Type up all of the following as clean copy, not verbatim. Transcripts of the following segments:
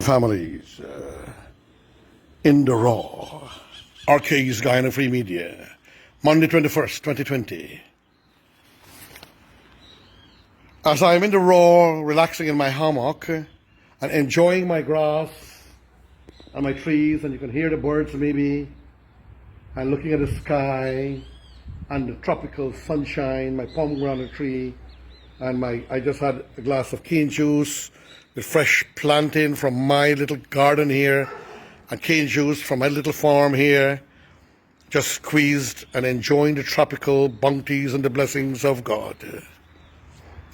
Families in the raw. RK's Guyana Free Media, Monday 21st, 2020. As I'm in the raw, relaxing in my hammock and enjoying my grass and my trees, and you can hear the birds maybe, and looking at the sky and the tropical sunshine, my pomegranate tree, and I just had a glass of cane juice with fresh plantain from my little garden here, and cane juice from my little farm here, just squeezed and enjoying the tropical bounties and the blessings of God.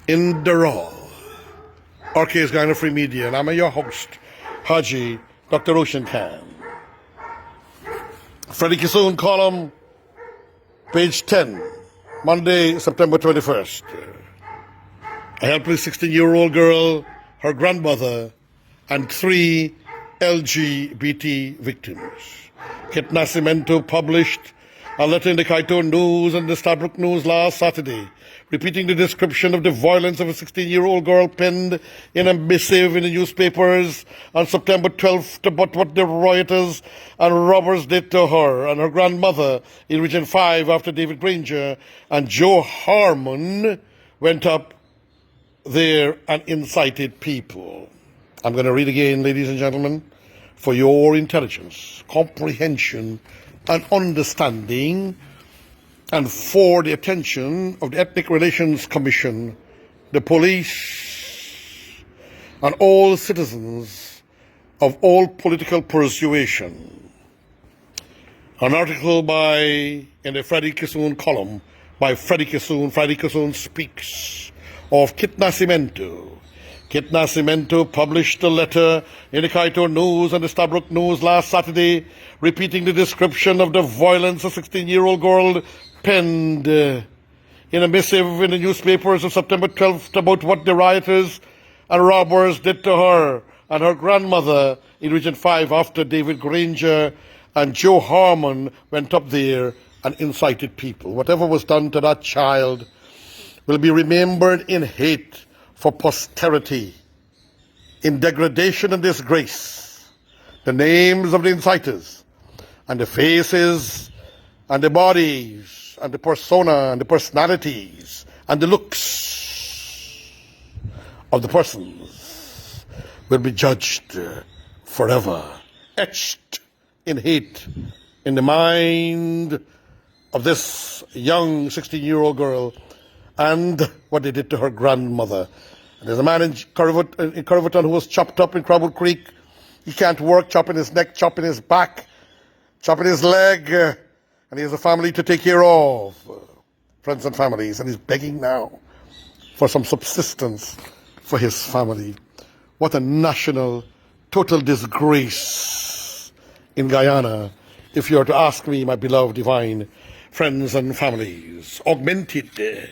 In the raw, RK's Guyana Free Media, and I'm your host, Haji Dr. Ocean Khan. Freddie Kissoon column, page 10, Monday, September 21st. A helpless 16-year-old girl, her grandmother, and 3 LGBT victims. Kit Nascimento published a letter in the Kaieteur News and the Stabrook News last Saturday, repeating the description of the violence of a 16-year-old girl penned in a missive in the newspapers on September 12th about what the rioters and robbers did to her and her grandmother in Region 5 after David Granger and Joe Harmon went up there and incited people. I'm going to read again, ladies and gentlemen, for your intelligence, comprehension, and understanding, and for the attention of the Ethnic Relations Commission, the police, and all citizens of all political persuasion. An article in the Freddie Kissoon column by Freddie Kissoon. Freddie Kissoon speaks of Kit Nascimento. Kit Nascimento published a letter in the Kaieteur News and the Stabrook News last Saturday, repeating the description of the violence a 16-year-old girl penned in a missive in the newspapers on September 12th about what the rioters and robbers did to her and her grandmother in Region 5 after David Granger and Joe Harmon went up there and incited people. Whatever was done to that child will be remembered in hate for posterity, in degradation and disgrace. The names of the inciters, and the faces, and the bodies, and the persona, and the personalities, and the looks of the persons will be judged forever, etched in hate in the mind of this young 16-year-old girl, and what they did to her grandmother. And there's a man in Curvaton who was chopped up in Crabwood Creek. He can't work, chopping his neck, chopping his back, chopping his leg, and he has a family to take care of, friends and families, and he's begging now for some subsistence for his family. What a national, total disgrace in Guyana, if you are to ask me, my beloved divine friends and families. Augmented,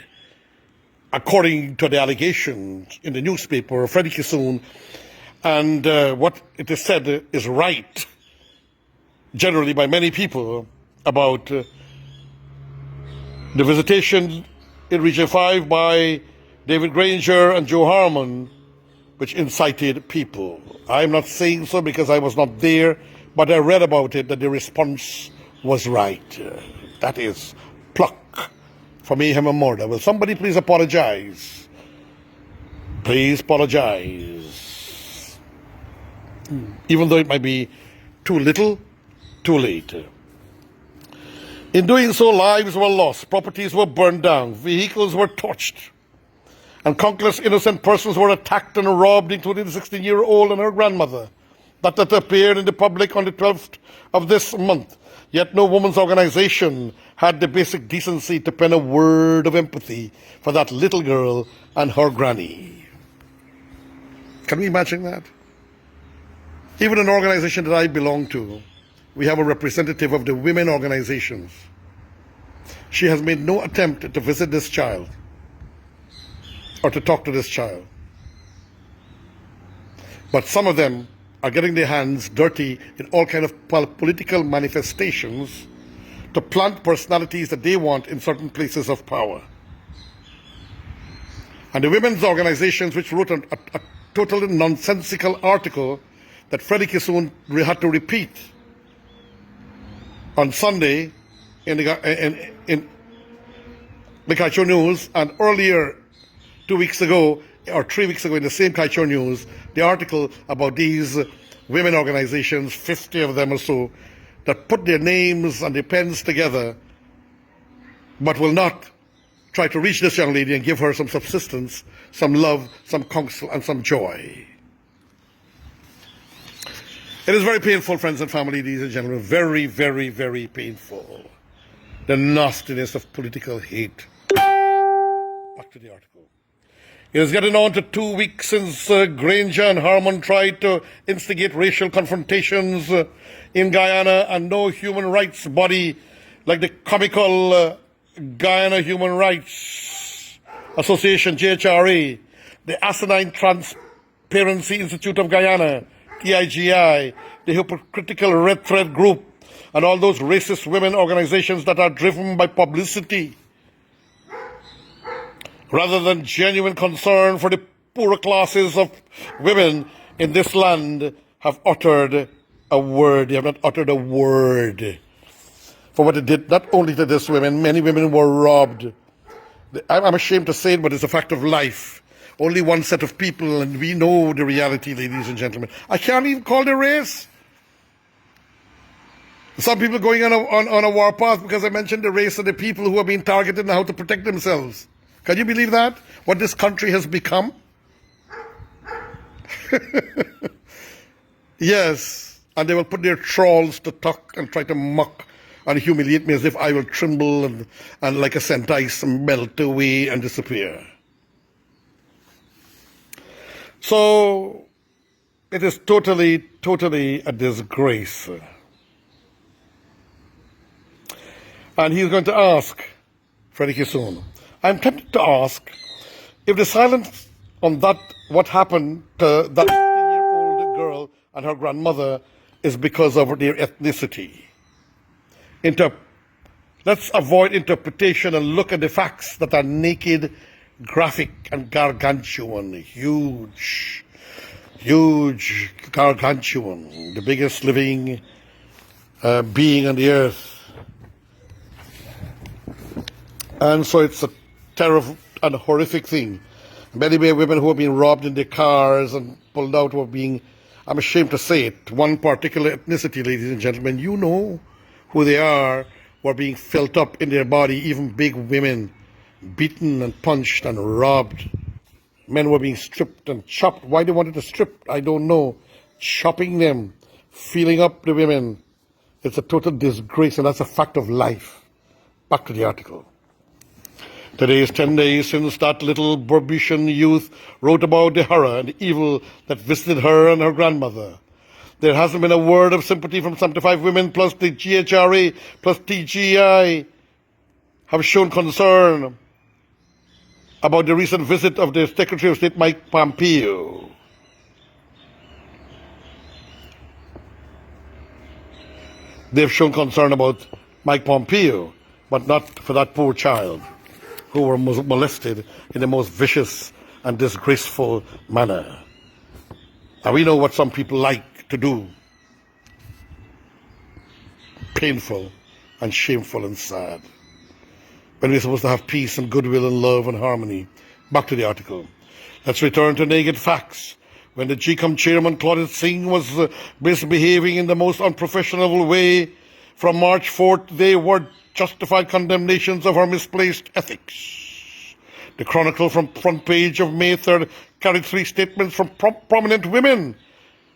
according to the allegations in the newspaper, Freddie Kissoon, and what it is said is right, generally by many people, about the visitation in Region 5 by David Granger and Joe Harmon, which incited people. I'm not saying so because I was not there, but I read about it, that the response was right. That is pluck for mayhem and murder. Will somebody please apologize? Please apologize. Even though it might be too little, too late. In doing so, lives were lost, properties were burned down, vehicles were torched, and countless innocent persons were attacked and robbed, including the 16-year-old and her grandmother. That appeared in the public on the 12th of this month. Yet no woman's organization had the basic decency to pen a word of empathy for that little girl and her granny. Can we imagine that? Even an organization that I belong to, we have a representative of the women organizations. She has made no attempt to visit this child or to talk to this child. But some of them are getting their hands dirty in all kinds of political manifestations to plant personalities that they want in certain places of power. And the women's organizations which wrote a totally nonsensical article that Freddie Kissoon had to repeat on Sunday in the Kaieteur News, and earlier 2 weeks ago or 3 weeks ago in the same Kaieteur News, the article about these women organizations, 50 of them or so, that put their names and their pens together but will not try to reach this young lady and give her some subsistence, some love, some counsel, and some joy. It is very painful, friends and family, ladies and gentlemen, very, very, very painful. The nastiness of political hate. Back to the article. It is getting on to 2 weeks since Granger and Harmon tried to instigate racial confrontations in Guyana, and no human rights body like the comical Guyana Human Rights Association, GHRA, the Asinine Transparency Institute of Guyana, TIGI, the hypocritical Red Thread Group, and all those racist women organizations that are driven by publicity rather than genuine concern for the poorer classes of women in this land, have uttered a word. They have not uttered a word for what it did, not only to this women. Many women were robbed. I'm ashamed to say it, but it's a fact of life. Only one set of people, and we know the reality, ladies and gentlemen. I can't even call it a race. Some people going on a warpath because I mentioned the race of the people who are being targeted and how to protect themselves. Can you believe that? What this country has become? Yes. And they will put their trolls to talk and try to mock and humiliate me as if I will tremble and like a scent ice melt away and disappear. So it is totally, totally a disgrace. And he's going to ask, Freddie Kissoon, I'm tempted to ask if the silence on that, what happened to that 15-year-old girl and her grandmother, is because of their ethnicity. Let's avoid interpretation and look at the facts that are naked, graphic, and gargantuan. Huge, gargantuan. The biggest living being on the earth. And so it's a terrible and horrific thing. Many women who have been robbed in their cars and pulled out were being, I'm ashamed to say it, one particular ethnicity, ladies and gentlemen, you know who they are, were being felt up in their body, even big women, beaten and punched and robbed. Men were being stripped and chopped. Why they wanted to strip, I don't know. Chopping them, feeling up the women. It's a total disgrace, and that's a fact of life. Back to the article. Today is 10 days since that little Burbutian youth wrote about the horror and the evil that visited her and her grandmother. There hasn't been a word of sympathy from 75 women, plus the GHRA, plus TGI have shown concern about the recent visit of the Secretary of State, Mike Pompeo. They've shown concern about Mike Pompeo, but not for that poor child who were molested in the most vicious and disgraceful manner. And we know what some people like to do. Painful and shameful and sad. When we're supposed to have peace and goodwill and love and harmony. Back to the article. Let's return to naked facts. When the GCOM chairman, Claudette Singh, was misbehaving in the most unprofessional way, from March 4th, they were justified condemnations of her misplaced ethics. The Chronicle from front page of May 3rd carried 3 statements from prominent women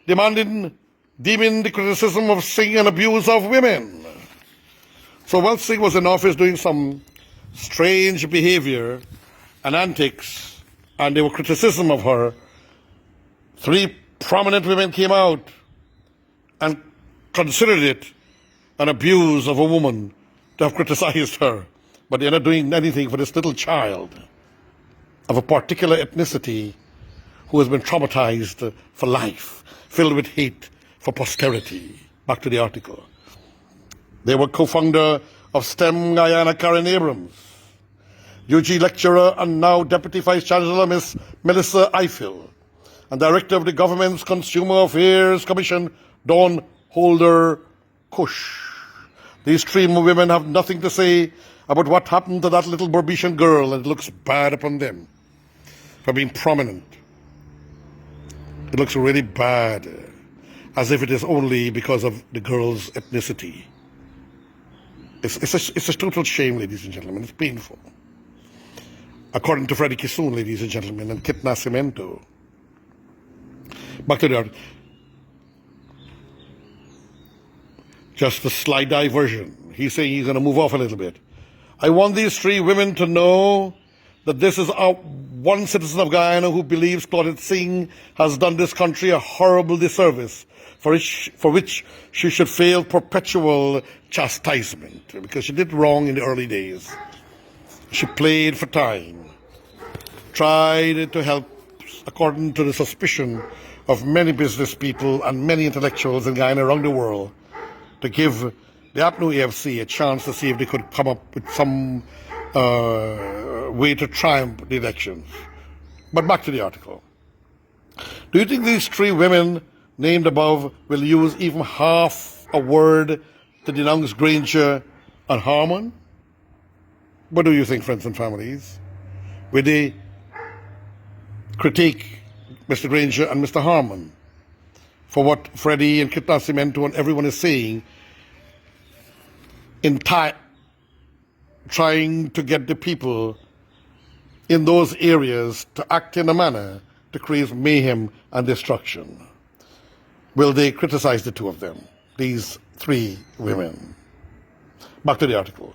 deeming the criticism of Singh an abuse of women. So while Singh was in office doing some strange behavior and antics, and there were criticism of her, 3 prominent women came out and considered it an abuse of a woman to have criticized her. But they're not doing anything for this little child of a particular ethnicity who has been traumatized for life, filled with hate for posterity. Back to the article. They were co-founder of STEM Guyana, Karen Abrams, UG lecturer and now Deputy Vice Chancellor, Miss Melissa Eiffel, and director of the government's Consumer Affairs Commission, Dawn Holder Cush. These three women have nothing to say about what happened to that little Burbisian girl, and it looks bad upon them for being prominent. It looks really bad, as if it is only because of the girl's ethnicity. It's a total shame, ladies and gentlemen. It's painful. According to FREDDIE KISSOON, ladies and gentlemen, and Kit Nascimento. Back to the art. Just a slight diversion. He's saying he's going to move off a little bit. I want these three women to know that this is one citizen of Guyana who believes Claudette Singh has done this country a horrible disservice, for which she should feel perpetual chastisement, because she did wrong in the early days. She played for time, tried to help, according to the suspicion of many business people and many intellectuals in Guyana around the world, to give the APNU AFC a chance to see if they could come up with some way to triumph the elections. But back to the article. Do you think these three women named above will use even half a word to denounce Granger and Harmon? What do you think, friends and families? Will they critique Mr. Granger and Mr. Harmon for what Freddie and Kit Nascimento and everyone is saying in trying to get the people in those areas to act in a manner to create mayhem and destruction? Will they criticize the two of them, these three women? Back to the article.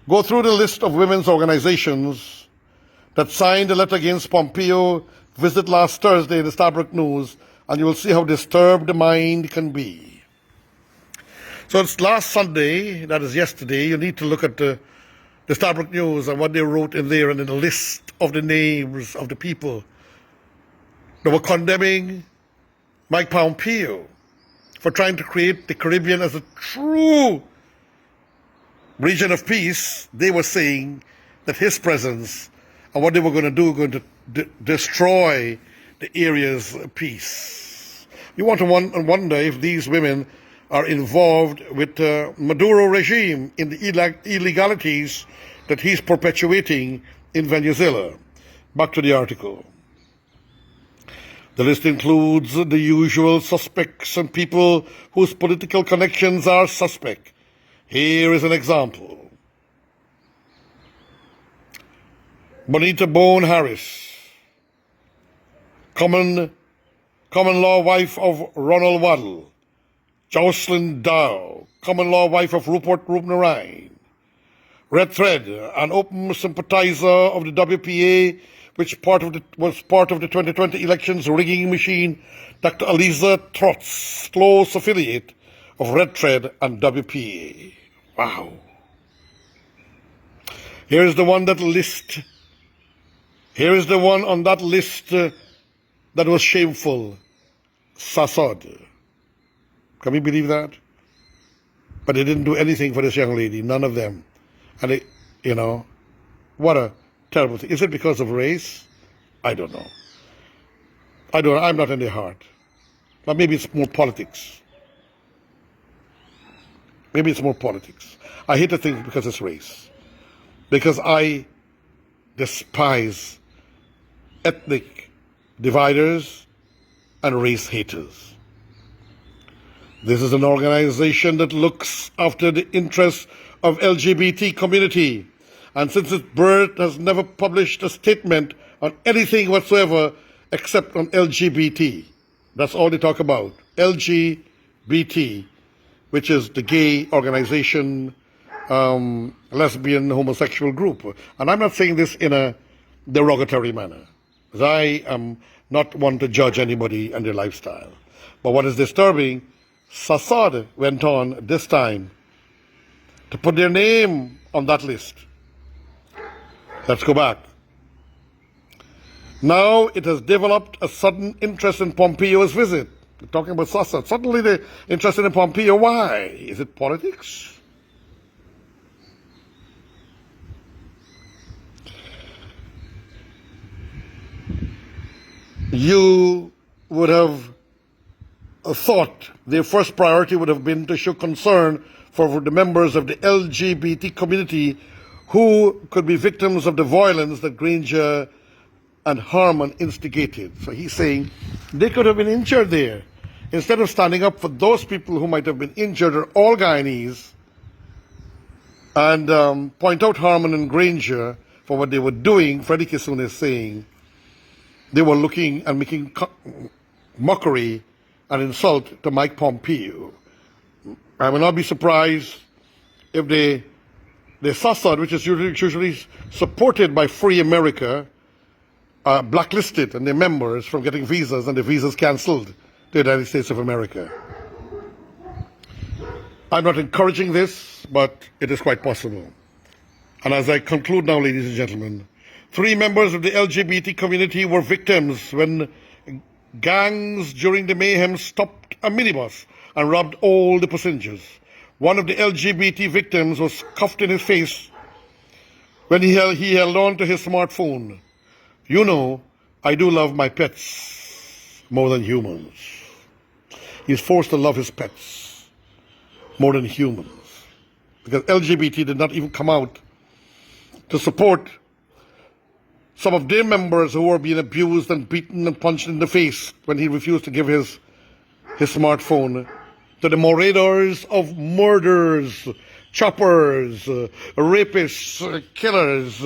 Go through the list of women's organizations that signed the letter against Pompeo visit last Thursday in the Starbuck News, and you will see how disturbed the mind can be. So it's last Sunday, that is yesterday. You need to look at the Starbuck News and what they wrote in there, and in the list of the names of the people that were condemning Mike Pompeo for trying to create the Caribbean as a true region of peace. They were saying that his presence and what they were going to do were going to destroy the area's peace. You want to wonder if these women are involved with the Maduro regime in the illegalities that he's perpetuating in Venezuela. Back to the article. The list includes the usual suspects and people whose political connections are suspect. Here is an example. Bonita Bone Harris, common law wife of Ronald Waddle. Jocelyn Dow, common law wife of Rupert Rubnarine. Red Thread, an open sympathizer of the WPA, which was part of the 2020 elections rigging machine. Dr. Aliza Trotz, close affiliate of Red Thread and WPA. Wow. Here is the one on that list that was shameful. SASOD. Can we believe that? But they didn't do anything for this young lady, none of them. And they, what a terrible thing. Is it because of race? I don't know. I'm not in their heart. But maybe it's more politics. Maybe it's more politics. I hate to think because it's race. Because I despise ethnic dividers and race haters. This is an organization that looks after the interests of LGBT community, and since its birth has never published a statement on anything whatsoever except on LGBT. That's all they talk about. LGBT, which is the gay organization, lesbian, homosexual group. And I'm not saying this in a derogatory manner, because I am not one to judge anybody and their lifestyle. But what is disturbing, SASOD went on this time to put their name on that list. Let's go back. Now it has developed a sudden interest in Pompeo's visit. We're talking about SASOD. Suddenly they're interested in Pompeo. Why? Is it politics? you would have thought their first priority would have been to show concern for the members of the LGBT community who could be victims of the violence that Granger and Harmon instigated. So he's saying they could have been injured there. Instead of standing up for those people who might have been injured, or all Guyanese, and point out Harmon and Granger for what they were doing, Freddie Kissoon is saying they were looking and making mockery and insult to Mike Pompeo. I will not be surprised if the SASOD, which is usually supported by Free America, blacklisted and their members from getting visas and the visas cancelled to the United States of America. I'm not encouraging this, but it is quite possible. And as I conclude now, ladies and gentlemen, 3 members of the LGBT community were victims when gangs during the mayhem stopped a minibus and robbed all the passengers. One of the LGBT victims was cuffed in his face when he held on to his smartphone. You know, I do love my pets more than humans. He's forced to love his pets more than humans, because LGBT did not even come out to support some of their members who were being abused and beaten and punched in the face when he refused to give his smartphone to the marauders of murders, choppers, rapists, killers,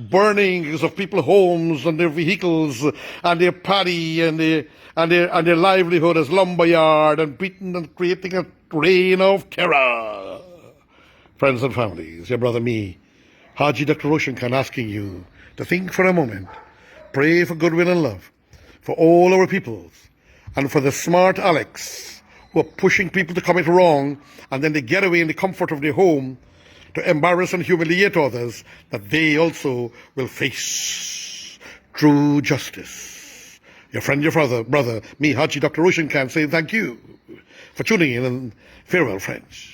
burnings of people's homes and their vehicles and their paddy and their livelihood as lumberyard, and beaten and creating a reign of terror. Friends and families, your brother me, Haji Dr. Roshan Khan, asking you to think for a moment, pray for goodwill and love for all our peoples, and for the smart Alex who are pushing people to commit wrong, and then they get away in the comfort of their home to embarrass and humiliate others, that they also will face true justice. Your friend, your brother, me, Haji Dr. Roshan Khan, saying thank you for tuning in, and farewell, friends.